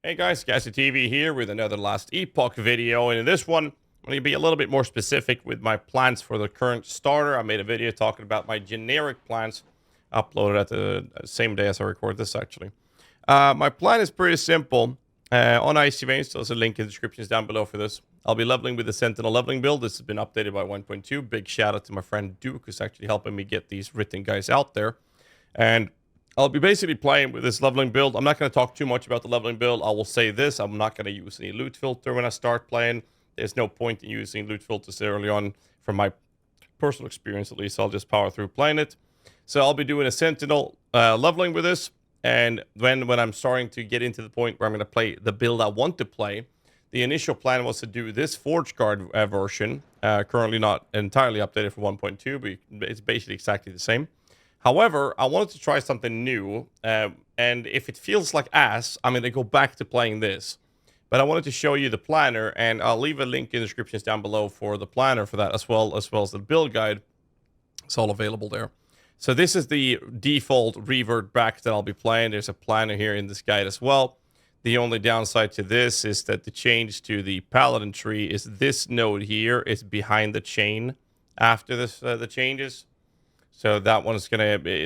Hey guys, GHAZZY TV here with another last Epoch video, and in this one, I'm going to be a little bit more specific with my plans for the current starter. I made a video talking about my generic plans, uploaded at the same day as I record this actually. My plan is pretty simple. On Icy Veins, there's a link in the descriptions down below for this. I'll be leveling with the Sentinel leveling build. This has been updated by 1.2. Big shout out to my friend Duke, who's actually helping me get these written guys out there. And I'll be basically playing with this leveling build. I'm not going to talk too much about the leveling build. I will say this. I'm not going to use any loot filter when I start playing. There's no point in using loot filters early on from my personal experience, at least. I'll just power through playing it. So I'll be doing a Sentinel leveling with this. And when I'm starting to get into the point where I'm going to play the build I want to play, the initial plan was to do this Forge Guard version. Currently not entirely updated for 1.2, but it's basically exactly the same. However, I wanted to try something new, and if it feels like ass, I'm going to go back to playing this. But I wanted to show you the planner, and I'll leave a link in the descriptions down below for the planner for that, as well as the build guide. It's all available there. So this is the default revert back that I'll be playing. There's a planner here in this guide as well. The only downside to this is that the change to the Paladin tree is this node here is behind the chain after this the changes. So that one is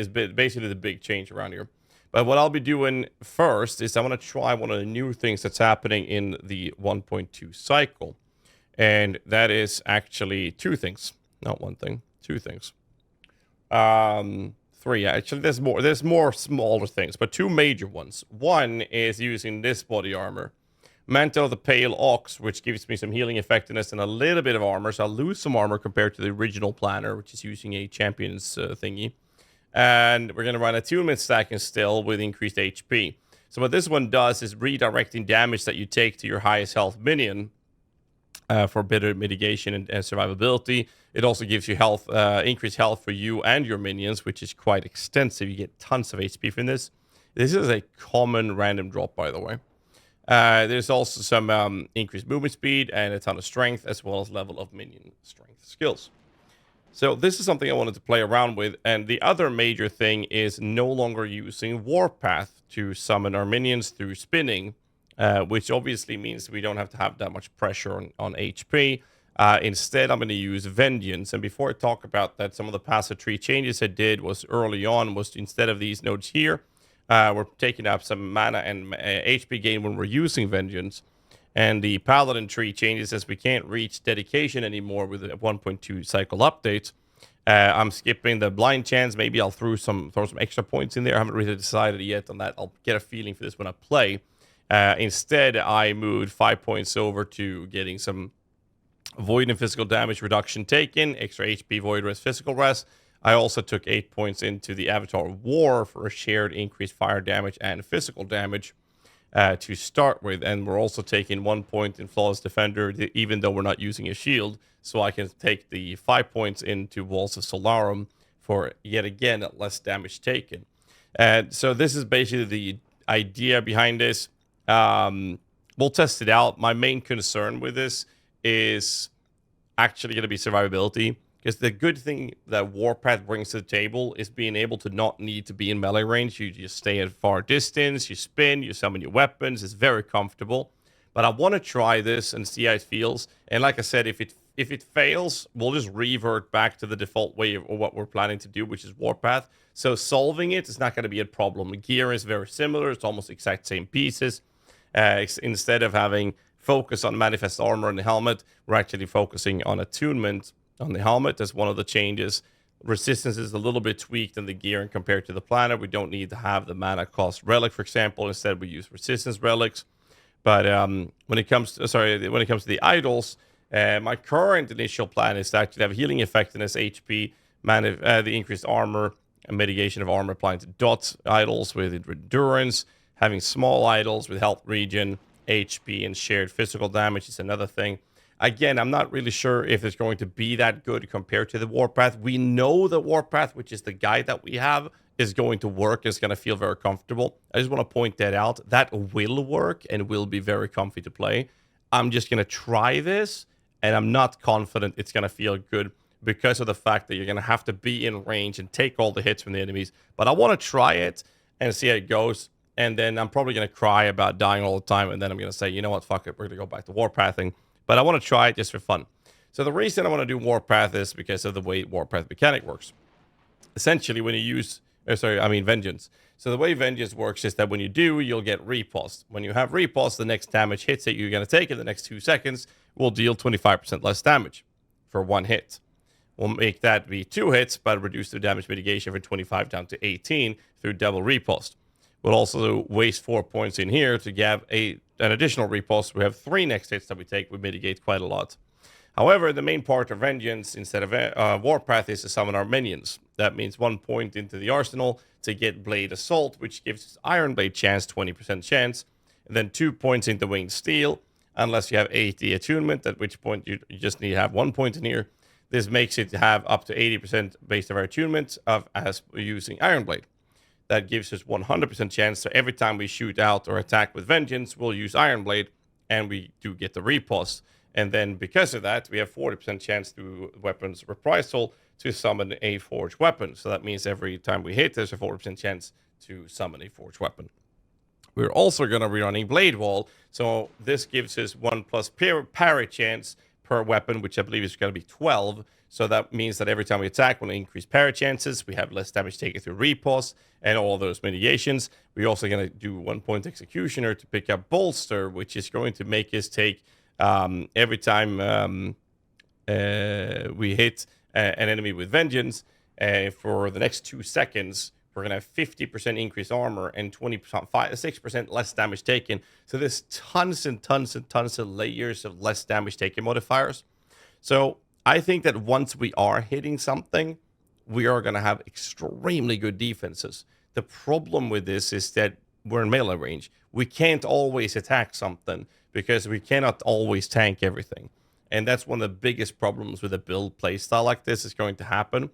basically the big change around here. But what I'll be doing first is I want to try one of the new things that's happening in the 1.2 cycle. And that is actually two things. Not one thing, two things. Three, actually. There's more smaller things, but two major ones. One is using this body armor. Mantle of the Pale Ox, which gives me some healing effectiveness and a little bit of armor. So I'll lose some armor compared to the original planner, which is using a champion's thingy. And we're going to run attunement stacking still with increased HP. So what this one does is redirecting damage that you take to your highest health minion for better mitigation and survivability. It also gives you health, increased health for you and your minions, which is quite extensive. You get tons of HP from this. This is a common random drop, by the way. There's also some increased movement speed and a ton of strength, as well as level of minion strength skills. So this is something I wanted to play around with. And the other major thing is no longer using Warpath to summon our minions through spinning, which obviously means we don't have to have that much pressure on HP. Instead, I'm going to use Vengeance. And before I talk about that, some of the passive tree changes I did was early on was instead of these nodes here, we're taking up some mana and HP gain when we're using Vengeance. And the Paladin tree changes as we can't reach dedication anymore with the 1.2 cycle updates. I'm skipping the blind chance. Maybe I'll throw some extra points in there. I haven't really decided yet on that. I'll get a feeling for this when I play. Instead, I moved 5 points over to getting some void and physical damage reduction taken, extra HP, void rest, physical rest. I also took 8 points into the Avatar War for a shared increased fire damage and physical damage to start with. And we're also taking 1 point in Flawless Defender, even though we're not using a shield. So I can take the 5 points into Walls of Solarum for, yet again, less damage taken. And so this is basically the idea behind this. We'll test it out. My main concern with this is actually going to be survivability. Because the good thing that Warpath brings to the table is being able to not need to be in melee range. You just stay at far distance, you spin, you summon your weapons. It's very comfortable. But I want to try this and see how it feels. And like I said, if it fails, we'll just revert back to the default way of what we're planning to do, which is Warpath. So solving it is not going to be a problem. The gear is very similar. It's almost exact same pieces. Instead of having focus on manifest armor and the helmet, we're actually focusing on attunement on the helmet. That's one of the changes. Resistance is a little bit tweaked in the gear and compared to the planner. We don't need to have the mana cost relic, for example. Instead, we use resistance relics. But when it comes to the idols, my current initial plan is to actually have healing effectiveness, HP, the increased armor, and mitigation of armor applying to dot idols with endurance, having small idols with health regen, HP, and shared physical damage is another thing. Again, I'm not really sure if it's going to be that good compared to the Warpath. We know the Warpath, which is the guide that we have, is going to work. It's going to feel very comfortable. I just want to point that out. That will work and will be very comfy to play. I'm just going to try this, and I'm not confident it's going to feel good because of the fact that you're going to have to be in range and take all the hits from the enemies. But I want to try it and see how it goes. and then I'm probably going to cry about dying all the time, and then I'm going to say, you know what, fuck it, we're going to go back to Warpathing. But I want to try it just for fun. So the reason I want to do Warpath is because of the way Warpath mechanic works. Essentially, when you use... Vengeance. So the way Vengeance works is that when you do, you'll get repulsed. When you have repulsed, the next damage hits that you're going to take in the next 2 seconds will deal 25% less damage for 1 hit. We'll make that be 2 hits, but reduce the damage mitigation from 25 down to 18 through double repulsed. We'll also waste 4 points in here to give an additional repulse. We have 3 next hits that we take. We mitigate quite a lot. However, the main part of Vengeance, instead of Warpath, is to summon our minions. That means 1 point into the arsenal to get Blade Assault, which gives Iron Blade chance, 20% chance. And then 2 points into Winged Steel, unless you have 80 attunement, at which point you just need to have 1 point in here. This makes it have up to 80% based on our attunement as using Iron Blade. That gives us 100% chance, so every time we shoot out or attack with Vengeance, we'll use Iron Blade, and we do get the repulse. And then because of that, we have 40% chance through Weapons Reprisal to summon a Forged Weapon. So that means every time we hit, there's a 40% chance to summon a Forged Weapon. We're also going to be running Blade Wall. So this gives us 1+ parry chance per weapon, which I believe is going to be 12. So that means that every time we attack, we'll increase parry chances. We have less damage taken through repulse and all those mitigations. We're also going to do 1 point Executioner to pick up Bolster, which is going to make us take... every time we hit an enemy with Vengeance, for the next 2 seconds, we're going to have 50% increased armor and 6% less damage taken. So there's tons and tons and tons of layers of less damage taken modifiers. So I think that once we are hitting something, we are going to have extremely good defenses. The problem with this is that we're in melee range. We can't always attack something, because we cannot always tank everything. And that's one of the biggest problems with a build playstyle like this is going to happen.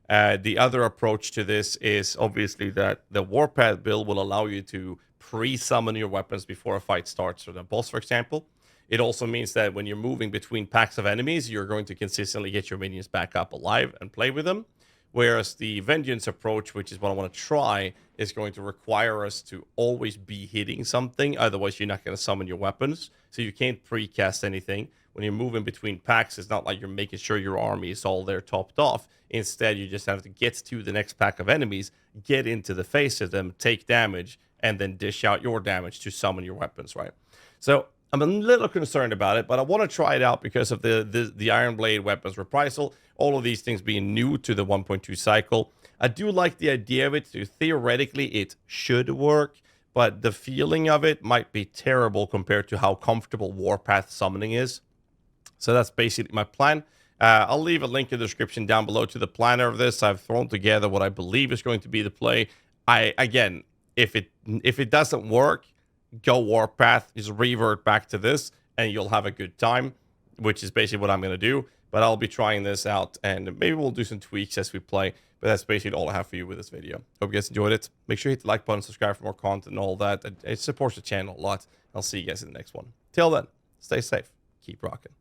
The other approach to this is obviously that the Warpath build will allow you to pre-summon your weapons before a fight starts, or the boss, for example. It also means that when you're moving between packs of enemies, you're going to consistently get your minions back up alive and play with them. Whereas the Vengeance approach, which is what I want to try, is going to require us to always be hitting something. Otherwise, you're not going to summon your weapons. So you can't precast anything. When you're moving between packs, it's not like you're making sure your army is all there topped off. Instead, you just have to get to the next pack of enemies, get into the face of them, take damage, and then dish out your damage to summon your weapons, right? So I'm a little concerned about it, but I want to try it out because of the Iron Blade Weapons Reprisal, all of these things being new to the 1.2 cycle. I do like the idea of it, so theoretically it should work, but the feeling of it might be terrible compared to how comfortable Warpath summoning is. So that's basically my plan. I'll leave a link in the description down below to the planner of this. I've thrown together what I believe is going to be the play. Again, if it doesn't work, go Warpath, just revert back to this, and you'll have a good time, which is basically what I'm going to do. But I'll be trying this out, and maybe we'll do some tweaks as we play. But that's basically all I have for you with this video. Hope you guys enjoyed it. Make sure you hit the like button, subscribe for more content and all that. It supports the channel a lot. I'll see you guys in the next one. Till then, stay safe. Keep rocking.